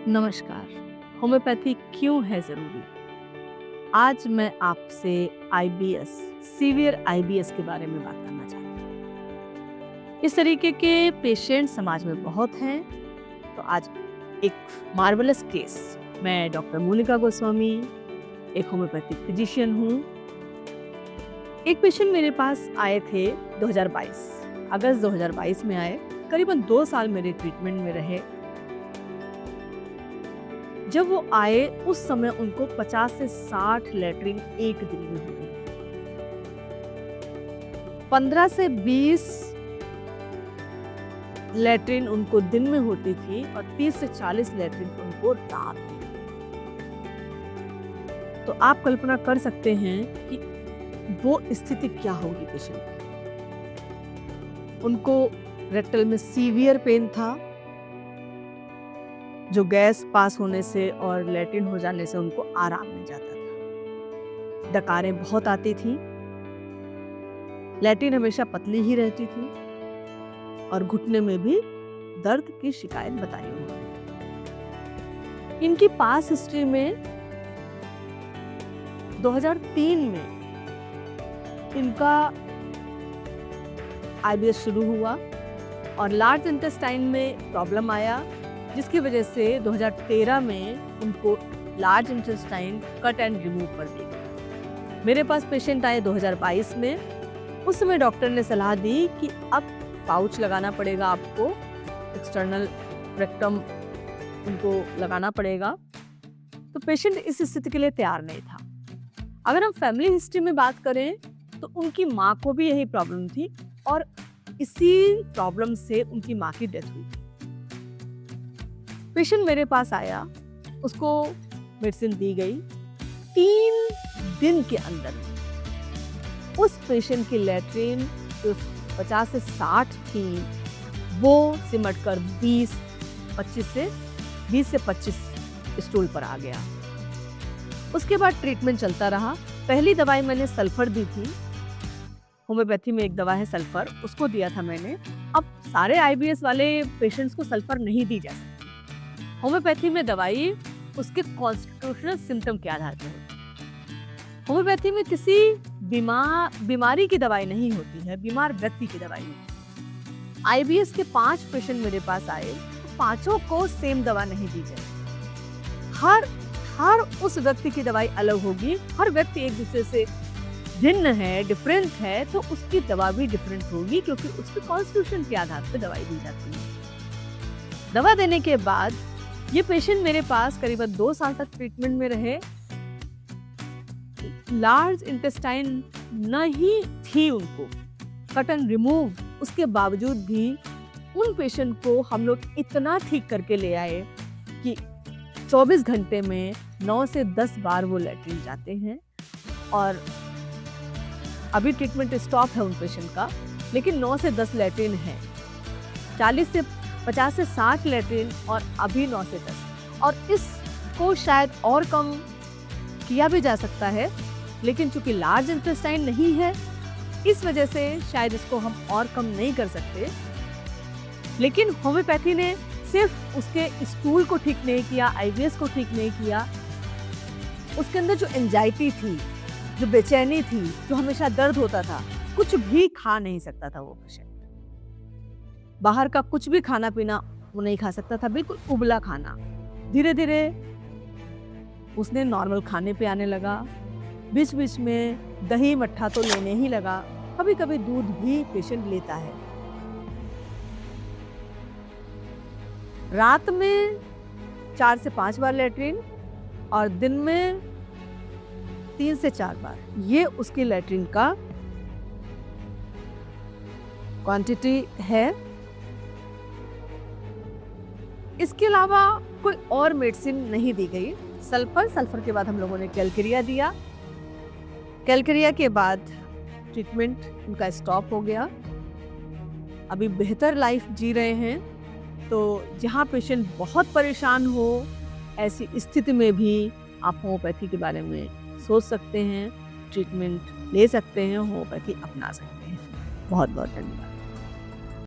नमस्कार। होम्योपैथी क्यों है ज़रूरी? आज मैं आपसे आईबीएस, सीवियर आईबीएस के बारे में बात करना चाहती हूँ। इस तरीके के पेशेंट समाज में बहुत हैं, तो आज एक मार्वेलस केस। मैं डॉक्टर मोनिका गोस्वामी, एक होम्योपैथिक फिजिशियन हूँ। एक पेशेंट मेरे पास आए थे 2022, अगस्त 2022 में आए। करीबन 2 साल मेरे ट्रीटमेंट में रहे। जब वो आए उस समय उनको 50 से 60 लैट्रिन एक दिन में हुई। 15 से 20 लैट्रिन उनको दिन में होती थी और 30 से 40 लैट्रिन उनको रात में। तो आप कल्पना कर सकते हैं कि वो स्थिति क्या होगी पेशेंट की। उनको रेक्टल में सीवियर पेन था, जो गैस पास होने से और लैट्रिन हो जाने से उनको आराम मिल जाता था। डकारें बहुत आती थी, लैट्रिन हमेशा पतली ही रहती थी और घुटने में भी दर्द की शिकायत बताई उन्होंने। इनकी पास हिस्ट्री में 2003 में इनका आईबीएस शुरू हुआ और लार्ज इंटेस्टाइन में प्रॉब्लम आया, जिसकी वजह से 2013 में उनको large intestine cut and remove कर दी गई। मेरे पास पेशेंट आए 2022 में। उस समय डॉक्टर ने सलाह दी कि अब पाउच लगाना पड़ेगा आपको, एक्सटर्नल रेक्टम उनको लगाना पड़ेगा। तो पेशेंट इस स्थिति के लिए तैयार नहीं था। अगर हम फैमिली हिस्ट्री में बात करें तो उनकी माँ को भी यही प्रॉब्लम थी और इसी प्रॉब्लम से उनकी माँ की डेथ हुई थी। पेशेंट मेरे पास आया, उसको मेडिसिन दी गई। 3 दिन के अंदर उस पेशेंट की लैट्रिन जो 50 से 60 थी वो सिमट कर 20 से 25 स्टूल पर आ गया। उसके बाद ट्रीटमेंट चलता रहा। पहली दवाई मैंने सल्फर दी थी, होम्योपैथी में एक दवा है सल्फर, उसको दिया था मैंने। अब सारे आईबीएस वाले पेशेंट्स को सल्फर नहीं दी जा सकती। होम्योपैथी में दवाई उसके कॉन्स्टिट्यूशनल सिम्टम के आधार पर होती है। होम्योपैथी में किसी बीमारी की दवाई नहीं होती है, बीमार व्यक्ति की दवाई होती है। आईबीएस के 5 पेशेंट मेरे पास आए, तो पांचों को सेम दवा नहीं दी जाए। हर उस व्यक्ति की दवाई अलग होगी। हर व्यक्ति एक दूसरे से भिन्न है, डिफरेंट है, तो उसकी दवा भी डिफरेंट होगी, क्योंकि उसके कॉन्स्टिट्यूशन के आधार पर दवाई दी जाती है। दवा देने के बाद ये पेशेंट मेरे पास करीबन 2 साल तक ट्रीटमेंट में रहे। लार्ज इंटेस्टाइन नहीं थी उनको, कट एंड रिमूव, उसके बावजूद भी उन पेशेंट को हम लोग इतना ठीक करके ले आए कि 24 घंटे में 9 से 10 बार वो लैट्रिन जाते हैं। और अभी ट्रीटमेंट स्टॉप है उन पेशेंट का, लेकिन 9 से 10 लैट्रिन है। 50 से 60 लैट्रिन और अभी 9 से 10, और इसको शायद और कम किया भी जा सकता है, लेकिन चूंकि लार्ज इंटेस्टाइन नहीं है इस वजह से शायद इसको हम और कम नहीं कर सकते। लेकिन होम्योपैथी ने सिर्फ उसके स्टूल को ठीक नहीं किया, आईबीएस को ठीक नहीं किया, उसके अंदर जो एंजाइटी थी, जो बेचैनी थी, जो हमेशा दर्द होता था, कुछ भी खा नहीं सकता था वो पेशेंट। बाहर का कुछ भी खाना पीना वो नहीं खा सकता था, बिल्कुल उबला खाना। धीरे धीरे उसने नॉर्मल खाने पे आने लगा। बीच बीच में दही मट्ठा तो लेने ही लगा, कभी कभी दूध भी पेशेंट लेता है। रात में 4 से 5 बार लैट्रिन और दिन में 3 से 4 बार, ये उसकी लैट्रिन का क्वांटिटी है। इसके अलावा कोई और मेडिसिन नहीं दी गई। सल्फर के बाद हम लोगों ने कैलकेरिया दिया। कैलकेरिया के बाद ट्रीटमेंट उनका स्टॉप हो गया। अभी बेहतर लाइफ जी रहे हैं। तो जहाँ पेशेंट बहुत परेशान हो, ऐसी स्थिति में भी आप होम्योपैथी के बारे में सोच सकते हैं, ट्रीटमेंट ले सकते हैं, होम्योपैथी अपना सकते हैं। बहुत बहुत धन्यवाद।